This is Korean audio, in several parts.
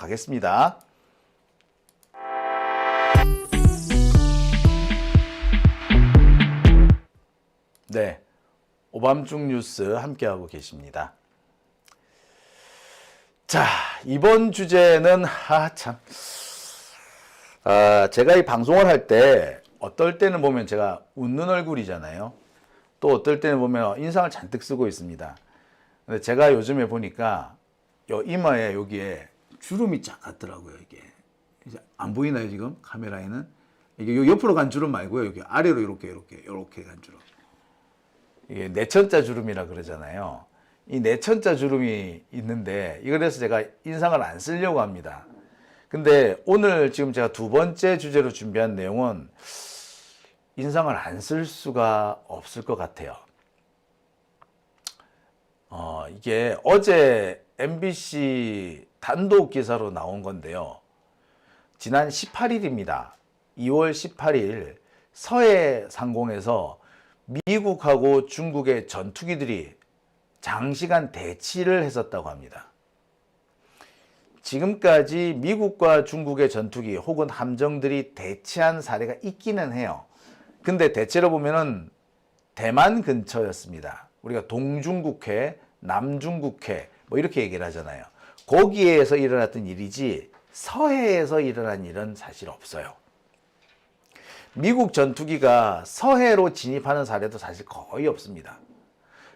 하겠습니다. 네, 오밤중 뉴스 함께하고 계십니다. 자, 이번 주제는 제가 이 방송을 할 때 어떨 때는 보면 제가 웃는 얼굴이잖아요. 또 어떨 때는 보면 인상을 잔뜩 쓰고 있습니다. 근데 제가 요즘에 보니까 요 이마에 여기에 주름이 쫙 갔더라고요. 이게 이제 안 보이나요 지금 카메라에는? 이게 요 옆으로 간 주름 말고요. 여기 아래로 이렇게 간 주름. 이게 내천자 주름이라 그러잖아요. 이 내천자 주름이 있는데 이거래서 제가 인상을 안 쓰려고 합니다. 근데 오늘 지금 제가 두 번째 주제로 준비한 내용은 인상을 안 쓸 수가 없을 것 같아요. 이게 어제 MBC 단독 기사로 나온 건데요. 지난 18일입니다. 2월 18일 서해 상공에서 미국하고 중국의 전투기들이 장시간 대치를 했었다고 합니다. 지금까지 미국과 중국의 전투기 혹은 함정들이 대치한 사례가 있기는 해요. 근데 대체로 보면은 대만 근처였습니다. 우리가 동중국해, 남중국해 뭐 이렇게 얘기를 하잖아요. 거기에서 일어났던 일이지 서해에서 일어난 일은 사실 없어요. 미국 전투기가 서해로 진입하는 사례도 사실 거의 없습니다.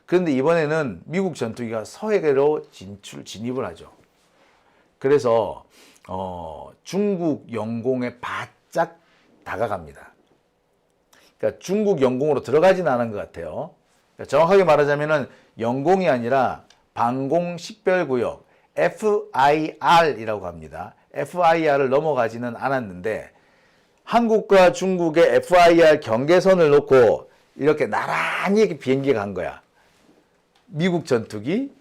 그런데 이번에는 미국 전투기가 서해로 진입을 하죠. 그래서 중국 영공에 바짝 다가갑니다. 그러니까 중국 영공으로 들어가진 않은 것 같아요. 그러니까 정확하게 말하자면은 영공이 아니라 방공식별구역 FIR이라고 합니다. FIR을 넘어가지는 않았는데 한국과 중국의 FIR 경계선을 놓고 이렇게 나란히 비행기가 간 거야. 미국 전투기,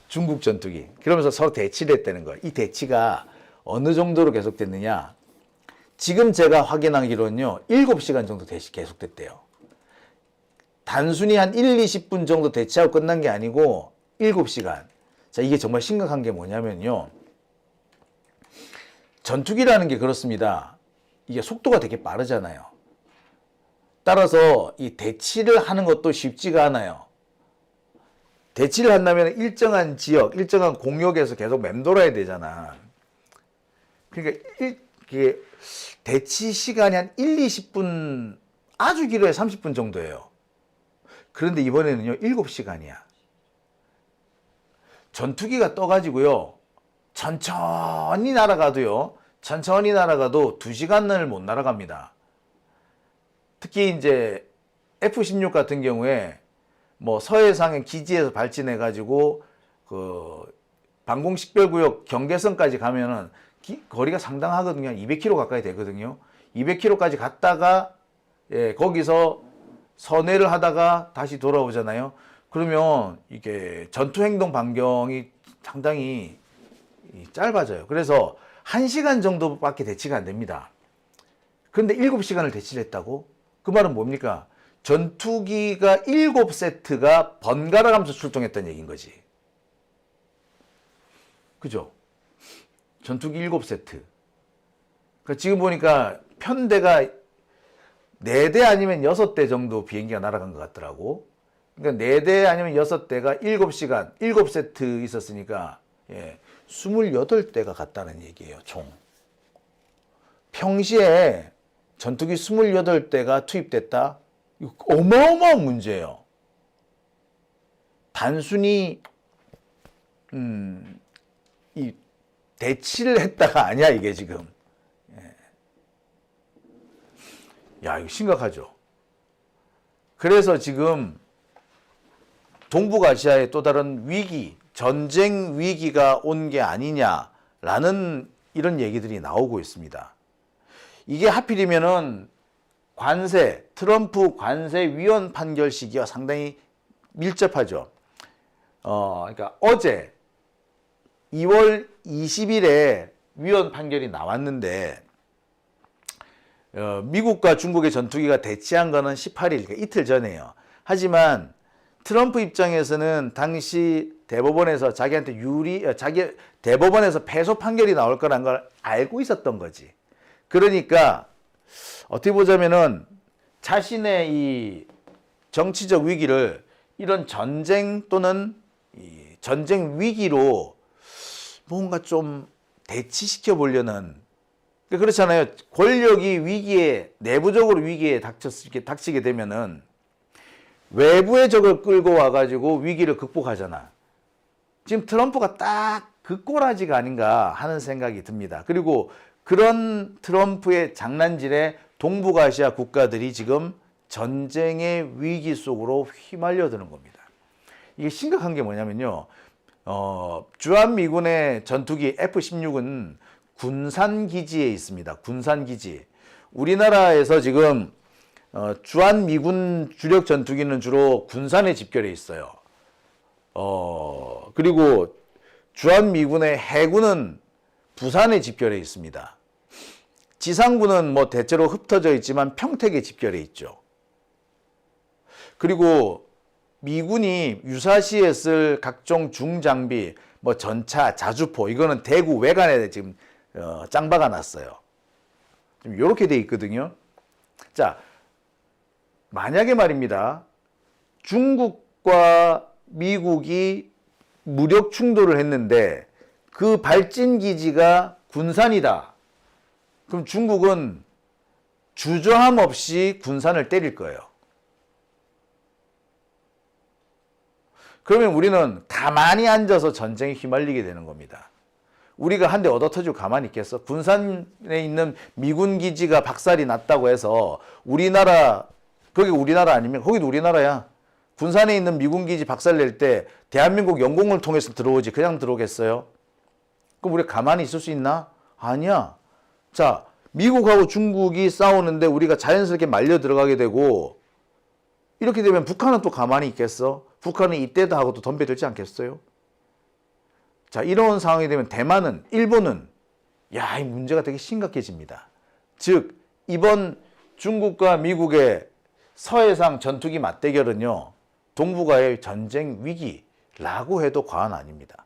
중국 전투기. 그러면서 서로 대치를 했다는 거야. 이 대치가 어느 정도로 계속됐느냐. 지금 제가 확인하기로는요. 7시간 정도 계속됐대요. 단순히 한 1, 20분 정도 대치하고 끝난 게 아니고 7시간. 자, 이게 정말 심각한 게 뭐냐면요. 전투기라는 게 그렇습니다. 이게 속도가 되게 빠르잖아요. 따라서 이 대치를 하는 것도 쉽지가 않아요. 대치를 한다면 일정한 지역, 일정한 공역에서 계속 맴돌아야 되잖아. 그러니까 이게 대치 시간이 한 1, 20분, 아주 길어야 30분 정도예요. 그런데 이번에는요, 7시간이야. 전투기가 떠가지고요, 천천히 날아가도 2시간을 못 날아갑니다. 특히 이제 F-16 같은 경우에 뭐 서해상의 기지에서 발진해가지고 그 방공식별구역 경계선까지 가면은 거리가 상당하거든요. 200km 가까이 되거든요. 200km까지 갔다가 거기서 선회를 하다가 다시 돌아오잖아요. 그러면 이게 전투행동 반경이 상당히 짧아져요. 그래서 1시간 정도밖에 대치가 안 됩니다. 그런데 7시간을 대치를 했다고? 그 말은 뭡니까? 전투기가 7세트가 번갈아 가면서 출동했다는 얘기인 거지. 그죠? 전투기 7세트. 그러니까 지금 보니까 편대가 4대 아니면 6대 정도 비행기가 날아간 것 같더라고. 그러니까 4대 아니면 6대가 7시간, 7세트 있었으니까 28대가 갔다는 얘기예요, 총. 평시에 전투기 28대가 투입됐다? 이거 어마어마한 문제예요. 단순히 이 대치를 했다가 아니야, 이게 지금. 야, 이거 심각하죠. 그래서 지금 동북아시아의 또 다른 위기, 전쟁 위기가 온 게 아니냐라는 이런 얘기들이 나오고 있습니다. 이게 하필이면은 트럼프 관세위원 판결 시기와 상당히 밀접하죠. 그러니까 어제 2월 20일에 위원 판결이 나왔는데, 미국과 중국의 전투기가 대치한 거는 18일, 그러니까 이틀 전에요. 하지만 트럼프 입장에서는 당시 대법원에서 자기한테 자기 대법원에서 패소 판결이 나올 거란 걸 알고 있었던 거지. 그러니까 어떻게 보자면은 자신의 이 정치적 위기를 이런 전쟁 또는 이 전쟁 위기로 뭔가 좀 대치시켜 보려는, 그렇잖아요. 권력이 위기에, 내부적으로 위기에 닥치게 되면은 외부의 적을 끌고 와가지고 위기를 극복하잖아. 지금 트럼프가 딱 그 꼬라지가 아닌가 하는 생각이 듭니다. 그리고 그런 트럼프의 장난질에 동북아시아 국가들이 지금 전쟁의 위기 속으로 휘말려드는 겁니다. 이게 심각한 게 뭐냐면요. 주한미군의 전투기 F-16은 군산기지에 있습니다. 군산기지. 우리나라에서 지금 주한미군 주력 전투기는 주로 군산에 집결해 있어요. 그리고 주한미군의 해군은 부산에 집결해 있습니다. 지상군은 뭐 대체로 흩어져 있지만 평택에 집결해 있죠. 그리고 미군이 유사시에 쓸 각종 중장비, 뭐 전차, 자주포, 이거는 대구 외관에 지금 짱박아 놨어요. 좀 이렇게 돼 있거든요. 자, 만약에 말입니다. 중국과 미국이 무력 충돌을 했는데 그 발진 기지가 군산이다. 그럼 중국은 주저함 없이 군산을 때릴 거예요. 그러면 우리는 가만히 앉아서 전쟁에 휘말리게 되는 겁니다. 우리가 한 대 얻어터지고 가만히 있겠어? 군산에 있는 미군 기지가 박살이 났다고 해서 우리나라, 거기 우리나라 아니면 거기도 우리나라야. 군산에 있는 미군 기지 박살 낼 때 대한민국 영공을 통해서 들어오지 그냥 들어오겠어요? 그럼 우리가 가만히 있을 수 있나? 아니야. 자, 미국하고 중국이 싸우는데 우리가 자연스럽게 말려 들어가게 되고, 이렇게 되면 북한은 또 가만히 있겠어? 북한은 이때다 하고 또 덤벼들지 않겠어요? 자, 이런 상황이 되면 대만은, 일본은, 야, 이 문제가 되게 심각해집니다. 즉, 이번 중국과 미국의 서해상 전투기 맞대결은요, 동북아의 전쟁 위기라고 해도 과언 아닙니다.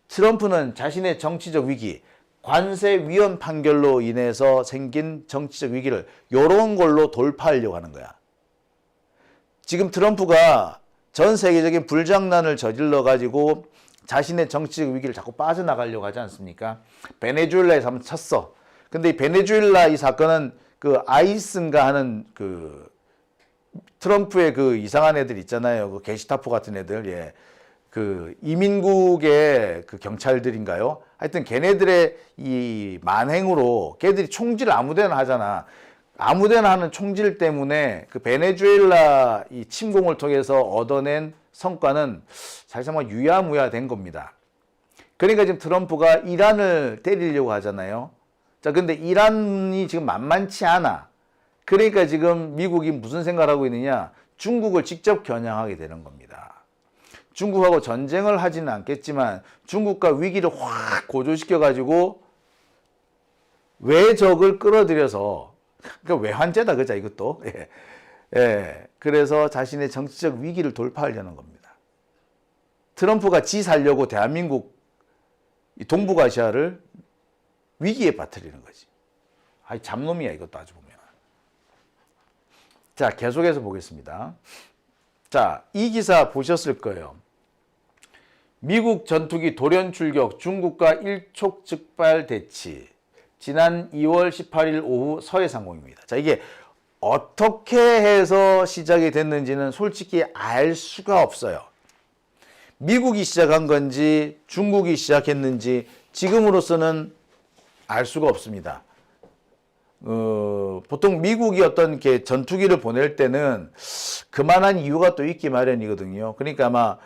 트럼프는 자신의 정치적 위기, 관세 위헌 판결로 인해서 생긴 정치적 위기를 이런 걸로 돌파하려고 하는 거야. 지금 트럼프가 전 세계적인 불장난을 저질러 가지고 자신의 정치적 위기를 자꾸 빠져나가려고 하지 않습니까? 베네수엘라에서 한번 쳤어. 근데 이 베네수엘라 이 사건은 그 아이슨가 하는 그 트럼프의 그 이상한 애들 있잖아요. 그 게시타포 같은 애들. 예. 그 이민국의 그 경찰들인가요? 하여튼 걔네들의 이 만행으로 걔들이 총질 아무데나 하잖아. 아무데나 하는 총질 때문에 그 베네수엘라 이 침공을 통해서 얻어낸 성과는 사실상 뭐 유야무야 된 겁니다. 그러니까 지금 트럼프가 이란을 때리려고 하잖아요. 자, 근데 이란이 지금 만만치 않아. 그러니까 지금 미국이 무슨 생각을 하고 있느냐? 중국을 직접 겨냥하게 되는 겁니다. 중국하고 전쟁을 하지는 않겠지만 중국과 위기를 확 고조시켜가지고 외적을 끌어들여서, 그러니까 외환제다, 그죠, 이것도. 예. 예. 그래서 자신의 정치적 위기를 돌파하려는 겁니다. 트럼프가 지 살려고 대한민국, 동북아시아를 위기에 빠뜨리는 거지. 아이, 잡놈이야, 이것도 아주 보면. 자, 계속해서 보겠습니다. 자, 이 기사 보셨을 거예요. 미국 전투기 돌연 출격, 중국과 일촉즉발 대치. 지난 2월 18일 오후 서해상공입니다. 자, 이게 어떻게 해서 시작이 됐는지는 솔직히 알 수가 없어요. 미국이 시작한 건지 중국이 시작했는지 지금으로서는 알 수가 없습니다. 보통 미국이 어떤 게 전투기를 보낼 때는 그만한 이유가 또 있기 마련이거든요. 그러니까 아마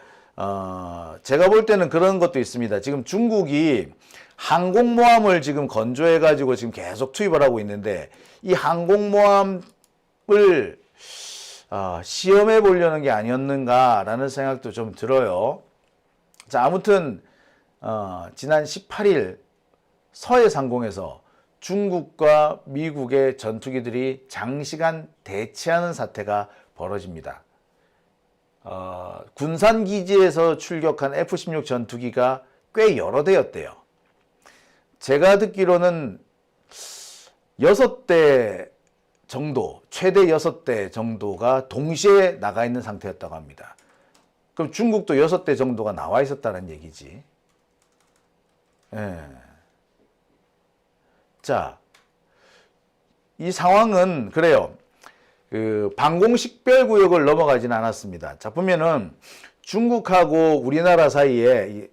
제가 볼 때는 그런 것도 있습니다. 지금 중국이 항공모함을 지금 건조해가지고 지금 계속 투입을 하고 있는데 이 항공모함을 시험해 보려는 게 아니었는가라는 생각도 좀 들어요. 자, 아무튼 지난 18일 서해상공에서 중국과 미국의 전투기들이 장시간 대치하는 사태가 벌어집니다. 군산 기지에서 출격한 F-16 전투기가 꽤 여러 대였대요. 제가 듣기로는 6대 정도, 최대 6대 정도가 동시에 나가 있는 상태였다고 합니다. 그럼 중국도 6대 정도가 나와 있었다는 얘기지. 예. 자, 이 상황은 그래요. 그 방공식별구역을 넘어가지는 않았습니다. 자, 보면은 중국하고 우리나라 사이에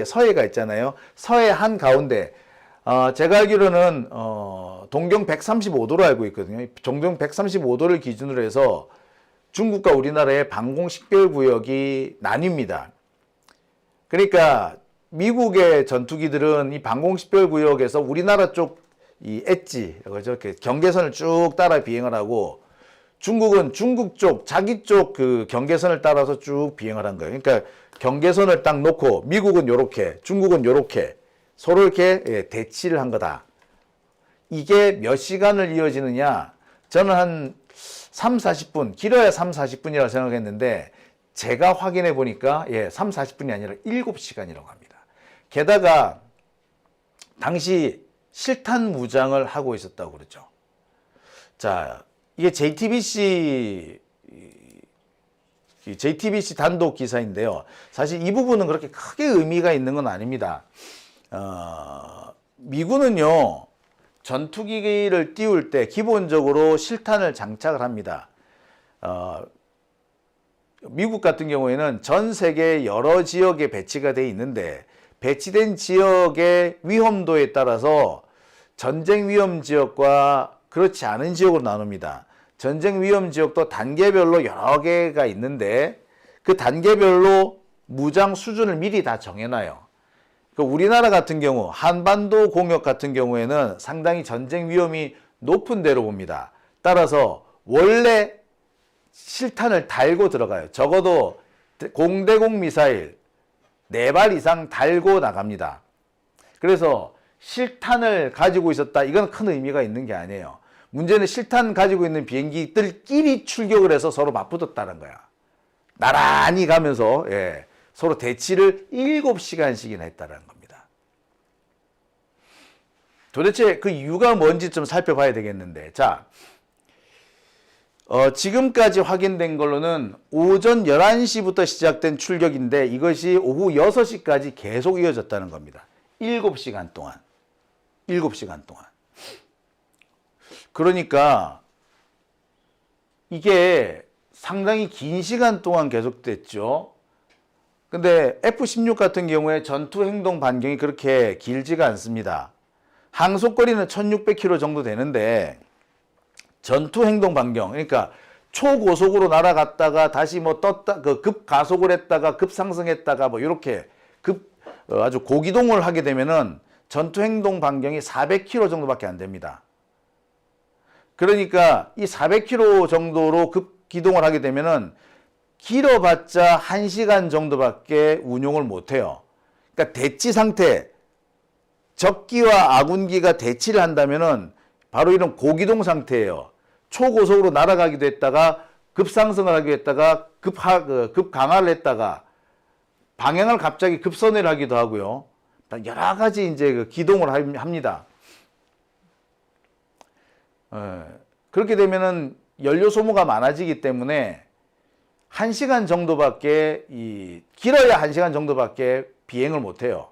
서해가 있잖아요. 서해 한 가운데 제가 알기로는 동경 135도로 알고 있거든요. 동경 135도를 기준으로 해서 중국과 우리나라의 방공식별구역이 나뉩니다. 그러니까 미국의 전투기들은 이 방공식별구역에서 우리나라 쪽 이 엣지, 저렇게 경계선을 쭉 따라 비행을 하고, 중국은 중국 쪽, 자기 쪽 그 경계선을 따라서 쭉 비행을 한 거예요. 그러니까 경계선을 딱 놓고 미국은 요렇게, 중국은 요렇게 서로 이렇게 대치를 한 거다. 이게 몇 시간을 이어지느냐? 저는 한 3, 40분, 길어야 3, 40분이라고 생각했는데 제가 확인해 보니까 3, 40분이 아니라 7시간이라고 합니다. 게다가 당시 실탄 무장을 하고 있었다고 그러죠. 자, 이게 JTBC 단독 기사인데요. 사실 이 부분은 그렇게 크게 의미가 있는 건 아닙니다. 미군은요, 전투기를 띄울 때 기본적으로 실탄을 장착을 합니다. 미국 같은 경우에는 전 세계 여러 지역에 배치가 돼 있는데 배치된 지역의 위험도에 따라서 전쟁 위험 지역과 그렇지 않은 지역으로 나눕니다. 전쟁 위험 지역도 단계별로 여러 개가 있는데 그 단계별로 무장 수준을 미리 다 정해놔요. 우리나라 같은 경우 한반도 공역 같은 경우에는 상당히 전쟁 위험이 높은 데로 봅니다. 따라서 원래 실탄을 달고 들어가요. 적어도 공대공 미사일 4발 이상 달고 나갑니다. 그래서 실탄을 가지고 있었다. 이건 큰 의미가 있는 게 아니에요. 문제는 실탄 가지고 있는 비행기들끼리 출격을 해서 서로 맞붙었다는 거야. 나란히 가면서 서로 대치를 7시간씩이나 했다는 겁니다. 도대체 그 이유가 뭔지 좀 살펴봐야 되겠는데, 자, 지금까지 확인된 걸로는 오전 11시부터 시작된 출격인데 이것이 오후 6시까지 계속 이어졌다는 겁니다. 7시간 동안. 7시간 동안. 그러니까 이게 상당히 긴 시간 동안 계속됐죠. 근데 F-16 같은 경우에 전투 행동 반경이 그렇게 길지가 않습니다. 항속거리는 1600km 정도 되는데 전투 행동 반경, 그러니까 초고속으로 날아갔다가 다시 뭐 떴다, 급가속을 했다가 급상승했다가 뭐 이렇게 아주 고기동을 하게 되면은 전투 행동 반경이 400km 정도밖에 안 됩니다. 그러니까 이 400km 정도로 급기동을 하게 되면은 길어봤자 1시간 정도밖에 운용을 못 해요. 그러니까 대치 상태, 적기와 아군기가 대치를 한다면은 바로 이런 고기동 상태예요. 초고속으로 날아가기도 했다가 급상승을 하기도 했다가 급강하를 했다가 방향을 갑자기 급선회를 하기도 하고요. 여러 가지 이제 그 기동을 합니다. 그렇게 되면은 연료 소모가 많아지기 때문에 1시간 정도밖에 길어야 1시간 정도밖에 비행을 못 해요.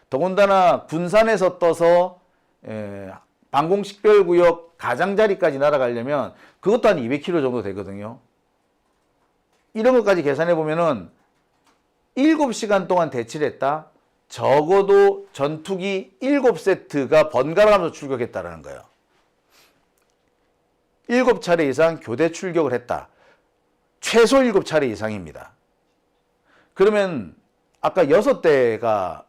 더군다나 군산에서 떠서 방공식별구역 가장자리까지 날아가려면 그것도 한 200km 정도 되거든요. 이런 것까지 계산해 보면은 7시간 동안 대치를 했다. 적어도 전투기 7세트가 번갈아 가면서 출격했다라는 거예요. 7차례 이상 교대 출격을 했다. 최소 7차례 이상입니다. 그러면 아까 6대가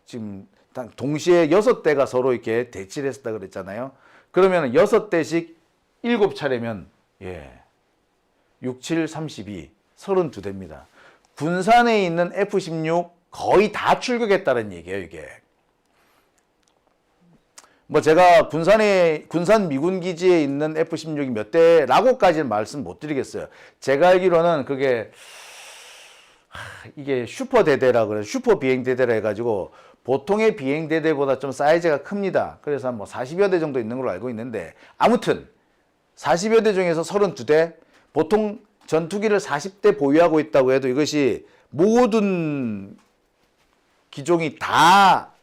지금 동시에 6대가 서로 이렇게 대치를 했다 그랬잖아요. 그러면 6대씩 7차례면 6, 7, 32, 32대입니다. 군산에 있는 F-16 거의 다 출격했다는 얘기예요, 이게. 뭐 제가 군산 미군 기지에 있는 F-16이 몇 대라고까지는 말씀 못 드리겠어요. 제가 알기로는 그게 이게 슈퍼 대대라 그래요. 슈퍼 비행 대대라 해가지고 보통의 비행 대대보다 좀 사이즈가 큽니다. 그래서 뭐 40여 대 정도 있는 걸로 알고 있는데, 아무튼 40여 대 중에서 32대, 보통 전투기를 40대 보유하고 있다고 해도 이것이 모든 기종이 다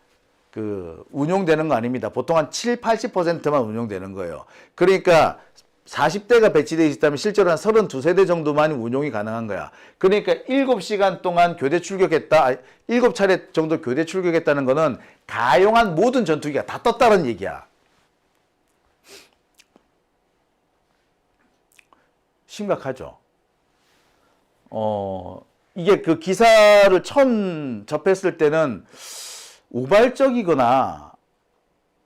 운용되는 거 아닙니다. 보통 한 7, 80%만 운용되는 거예요. 그러니까 40대가 배치되어 있다면 실제로 한 32세대 정도만 운용이 가능한 거야. 그러니까 7시간 동안 교대 출격했다, 7차례 정도 교대 출격했다는 거는 가용한 모든 전투기가 다 떴다는 얘기야. 심각하죠. 이게 그 기사를 처음 접했을 때는 우발적이거나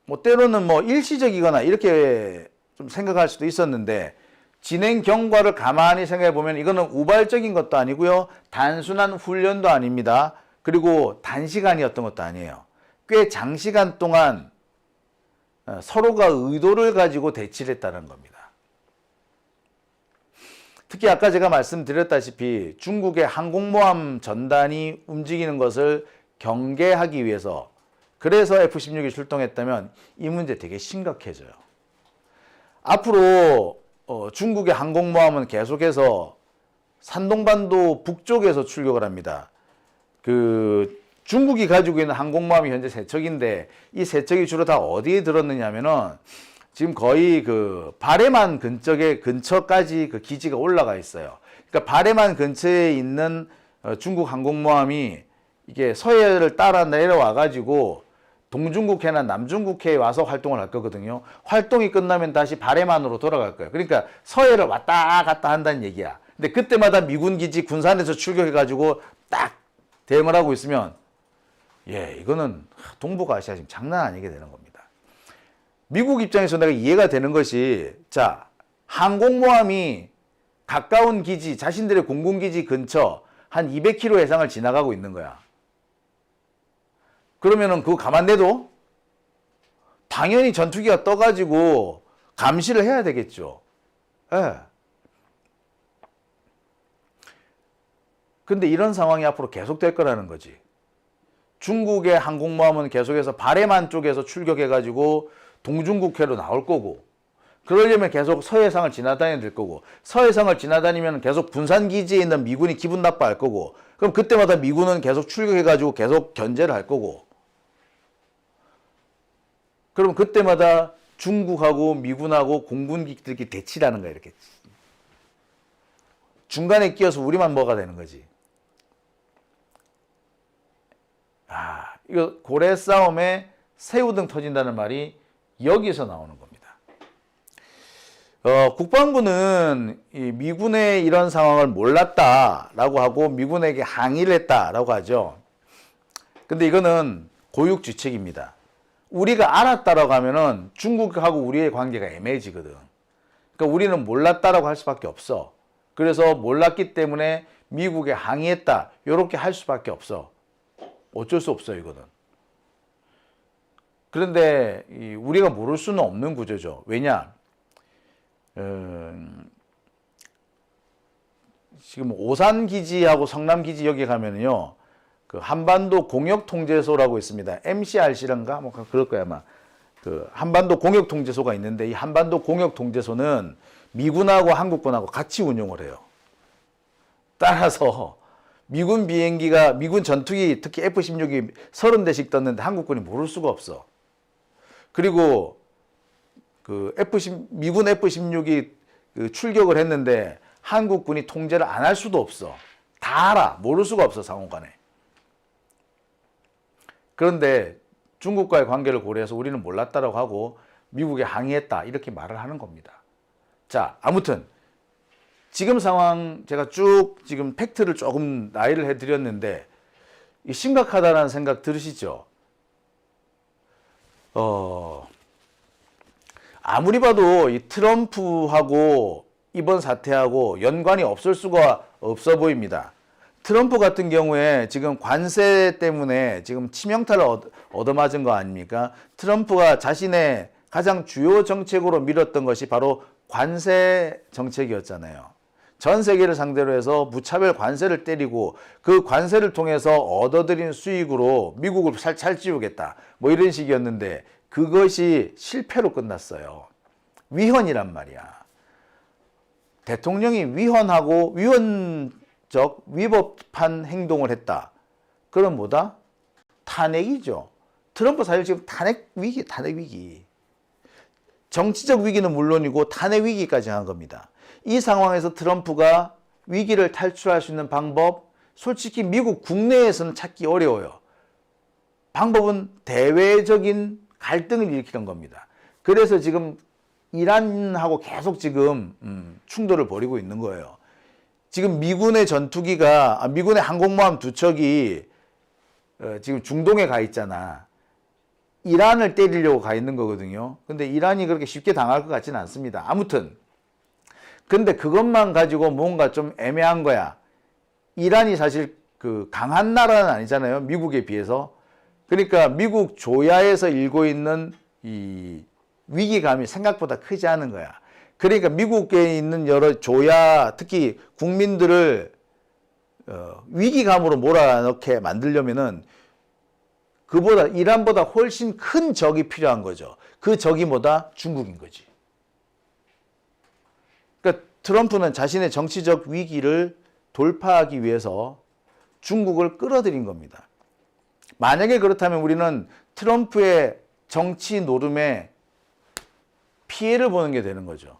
뭐 때로는 뭐 일시적이거나 이렇게 좀 생각할 수도 있었는데, 진행 경과를 가만히 생각해 보면 이거는 우발적인 것도 아니고요, 단순한 훈련도 아닙니다. 그리고 단시간이었던 것도 아니에요. 꽤 장시간 동안 서로가 의도를 가지고 대치를 했다는 겁니다. 특히 아까 제가 말씀드렸다시피 중국의 항공모함 전단이 움직이는 것을 경계하기 위해서, 그래서 F-16이 출동했다면 이 문제 되게 심각해져요. 앞으로 중국의 항공모함은 계속해서 산동반도 북쪽에서 출격을 합니다. 중국이 가지고 있는 항공모함이 현재 3척인데 이 3척이 주로 다 어디에 들었느냐 하면은 지금 거의 바레만 근처까지 그 기지가 올라가 있어요. 그러니까 바레만 근처에 있는 중국 항공모함이 이게 서해를 따라 내려와 가지고 동중국해나 남중국해에 와서 활동을 할 거거든요. 활동이 끝나면 다시 바레만으로 돌아갈 거예요. 그러니까 서해를 왔다 갔다 한다는 얘기야. 근데 그때마다 미군 기지 군산에서 출격해 가지고 딱 대응을 하고 있으면, 이거는 동북아시아 지금 장난 아니게 되는 겁니다. 미국 입장에서 내가 이해가 되는 것이, 자, 항공모함이 가까운 기지, 자신들의 공군기지 근처 한 200km 이상을 지나가고 있는 거야. 그러면은 그거 가만 놔도 당연히 전투기가 떠가지고 감시를 해야 되겠죠. 근데 이런 상황이 앞으로 계속될 거라는 거지. 중국의 항공모함은 계속해서 바레만 쪽에서 출격해가지고 동중국해로 나올 거고, 그러려면 계속 서해상을 지나다녀야 될 거고, 서해상을 지나다니면 계속 군산기지에 있는 미군이 기분 나빠할 거고, 그럼 그때마다 미군은 계속 출격해가지고 계속 견제를 할 거고, 그럼 그때마다 중국하고 미군하고 공군기들끼리 대치를 하는 거야, 이렇게. 중간에 끼어서 우리만 뭐가 되는 거지. 이거 고래 싸움에 새우등 터진다는 말이 여기서 나오는 겁니다. 국방부는 이 미군의 이런 상황을 몰랐다라고 하고 미군에게 항의를 했다라고 하죠. 근데 이거는 고육지책입니다. 우리가 알았다라고 하면은 중국하고 우리의 관계가 애매해지거든. 그러니까 우리는 몰랐다라고 할 수밖에 없어. 그래서 몰랐기 때문에 미국에 항의했다, 이렇게 할 수밖에 없어. 어쩔 수 없어요, 이거는. 그런데 우리가 모를 수는 없는 구조죠. 왜냐? 지금 오산기지하고 성남기지 여기 가면은요, 그 한반도 공역통제소라고 있습니다. MCRC란가? 뭐 그럴 거야, 아마. 그 한반도 공역통제소가 있는데, 이 한반도 공역통제소는 미군하고 한국군하고 같이 운용을 해요. 따라서 미군 비행기가, 미군 전투기, 특히 F-16이 30대씩 떴는데 한국군이 모를 수가 없어. 그리고 미군 F-16이 출격을 했는데 한국군이 통제를 안 할 수도 없어. 다 알아. 모를 수가 없어, 상호간에. 그런데 중국과의 관계를 고려해서 우리는 몰랐다라고 하고 미국에 항의했다, 이렇게 말을 하는 겁니다. 자, 아무튼 지금 상황 제가 쭉 지금 팩트를 조금 나열을 해드렸는데 심각하다는 생각 들으시죠? 아무리 봐도 이 트럼프하고 이번 사태하고 연관이 없을 수가 없어 보입니다. 트럼프 같은 경우에 지금 관세 때문에 지금 치명타를 얻어맞은 거 아닙니까? 트럼프가 자신의 가장 주요 정책으로 밀었던 것이 바로 관세 정책이었잖아요. 전 세계를 상대로 해서 무차별 관세를 때리고 그 관세를 통해서 얻어들인 수익으로 미국을 살찌우겠다. 뭐 이런 식이었는데 그것이 실패로 끝났어요. 위헌이란 말이야. 대통령이 위헌하고 위헌적 위법한 행동을 했다. 그럼 뭐다? 탄핵이죠. 트럼프 사실 지금 탄핵 위기. 정치적 위기는 물론이고 탄핵 위기까지 한 겁니다. 이 상황에서 트럼프가 위기를 탈출할 수 있는 방법, 솔직히 미국 국내에서는 찾기 어려워요. 방법은 대외적인 갈등을 일으키는 겁니다. 그래서 지금 이란하고 계속 지금 충돌을 벌이고 있는 거예요. 지금 미군의 미군의 항공모함 2척이 지금 중동에 가 있잖아. 이란을 때리려고 가 있는 거거든요. 근데 이란이 그렇게 쉽게 당할 것 같지는 않습니다. 아무튼 근데 그것만 가지고 뭔가 좀 애매한 거야. 이란이 사실 그 강한 나라는 아니잖아요. 미국에 비해서. 그러니까 미국 조야에서 일고 있는 이 위기감이 생각보다 크지 않은 거야. 그러니까 미국에 있는 여러 조야, 특히 국민들을 위기감으로 몰아넣게 만들려면은 이란보다 훨씬 큰 적이 필요한 거죠. 그 적이 뭐다? 중국인 거지. 그러니까 트럼프는 자신의 정치적 위기를 돌파하기 위해서 중국을 끌어들인 겁니다. 만약에 그렇다면 우리는 트럼프의 정치 노름에 피해를 보는 게 되는 거죠.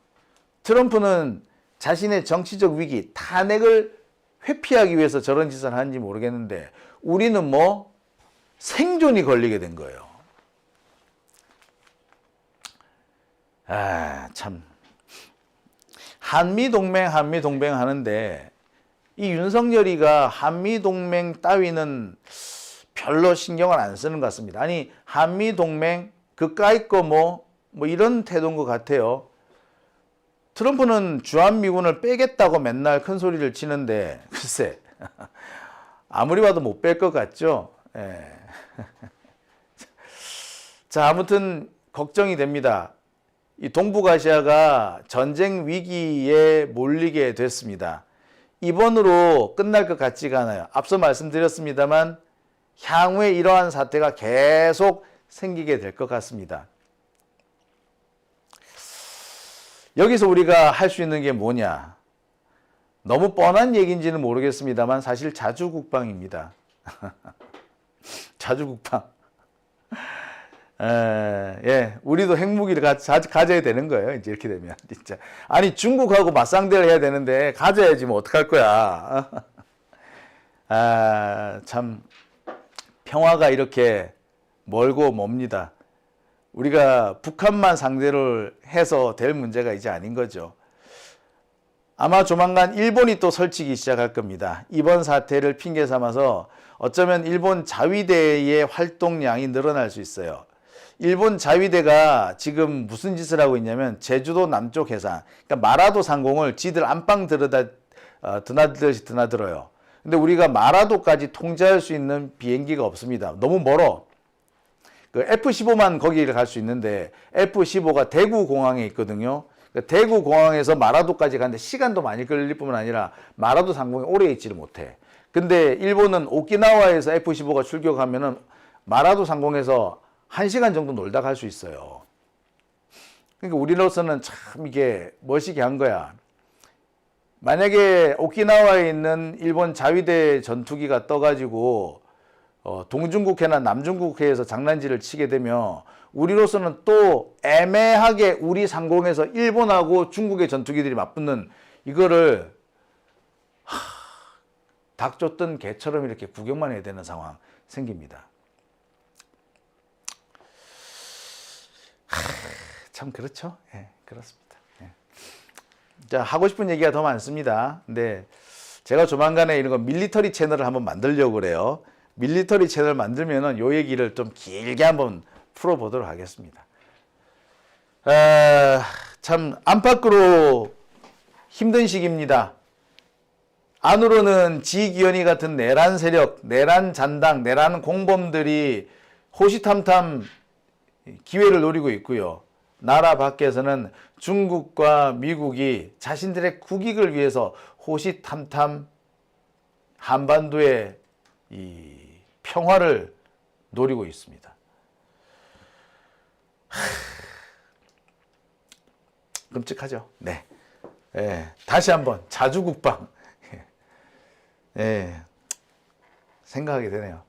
트럼프는 자신의 정치적 위기, 탄핵을 회피하기 위해서 저런 짓을 하는지 모르겠는데 우리는 뭐 생존이 걸리게 된 거예요. 참. 한미동맹 하는데 이 윤석열이가 한미동맹 따위는 별로 신경을 안 쓰는 것 같습니다. 아니 한미동맹 그까이 거 뭐 이런 태도인 것 같아요. 트럼프는 주한미군을 빼겠다고 맨날 큰 소리를 치는데 글쎄 아무리 봐도 못 뺄 것 같죠. 예. 자, 아무튼 걱정이 됩니다. 이 동북아시아가 전쟁 위기에 몰리게 됐습니다. 이번으로 끝날 것 같지가 않아요. 앞서 말씀드렸습니다만 향후에 이러한 사태가 계속 생기게 될 것 같습니다. 여기서 우리가 할 수 있는 게 뭐냐? 너무 뻔한 얘기인지는 모르겠습니다만 사실 자주국방입니다. 자주국방. 우리도 핵무기를 가져야 되는 거예요. 이제 이렇게 되면 진짜. 아니 중국하고 맞상대를 해야 되는데 가져야지 뭐 어떡할 거야. 참 평화가 이렇게 멀고 멉니다. 우리가 북한만 상대로 해서 될 문제가 이제 아닌 거죠. 아마 조만간 일본이 또 설치기 시작할 겁니다. 이번 사태를 핑계 삼아서 어쩌면 일본 자위대의 활동량이 늘어날 수 있어요. 일본 자위대가 지금 무슨 짓을 하고 있냐면 제주도 남쪽 해상, 그러니까 마라도 상공을 지들 안방 드나들듯이 드나들어요. 근데 우리가 마라도까지 통제할 수 있는 비행기가 없습니다. 너무 멀어. 그 F-15만 거기를 갈 수 있는데 F-15가 대구 공항에 있거든요. 그러니까 대구 공항에서 마라도까지 가는데 시간도 많이 걸릴 뿐만 아니라 마라도 상공에 오래 있지를 못해. 근데 일본은 오키나와에서 F-15가 출격하면은 마라도 상공에서 1시간 정도 놀다 갈 수 있어요. 그러니까 우리로서는 참 이게 멋있게 한 거야. 만약에 오키나와에 있는 일본 자위대 전투기가 떠가지고 동중국해나 남중국해에서 장난질을 치게 되면 우리로서는 또 애매하게 우리 상공에서 일본하고 중국의 전투기들이 맞붙는 이거를 닭 쫓던 개처럼 이렇게 구경만 해야 되는 상황 생깁니다. 참 그렇죠. 예, 그렇습니다. 예. 자, 하고 싶은 얘기가 더 많습니다. 근데 제가 조만간에 이런 거 밀리터리 채널을 한번 만들려고 그래요. 밀리터리 채널 만들면은 요 얘기를 좀 길게 한번 풀어보도록 하겠습니다. 참 안팎으로 힘든 시기입니다. 안으로는 지기현이 같은 내란 세력, 내란 잔당, 내란 공범들이 호시탐탐 기회를 노리고 있고요. 나라 밖에서는 중국과 미국이 자신들의 국익을 위해서 호시탐탐 한반도의 이 평화를 노리고 있습니다. 끔찍하죠. 네. 다시 한번 자주국방 생각하게 되네요.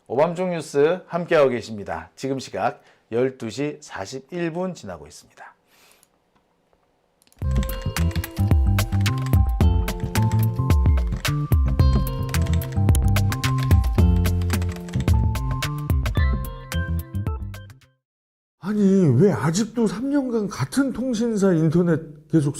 오밤중 뉴스 함께하고 계십니다. 지금 시각 12시 41분 지나고 있습니다. 아니, 왜 아직도 3년간 같은 통신사 인터넷 계속 쓰고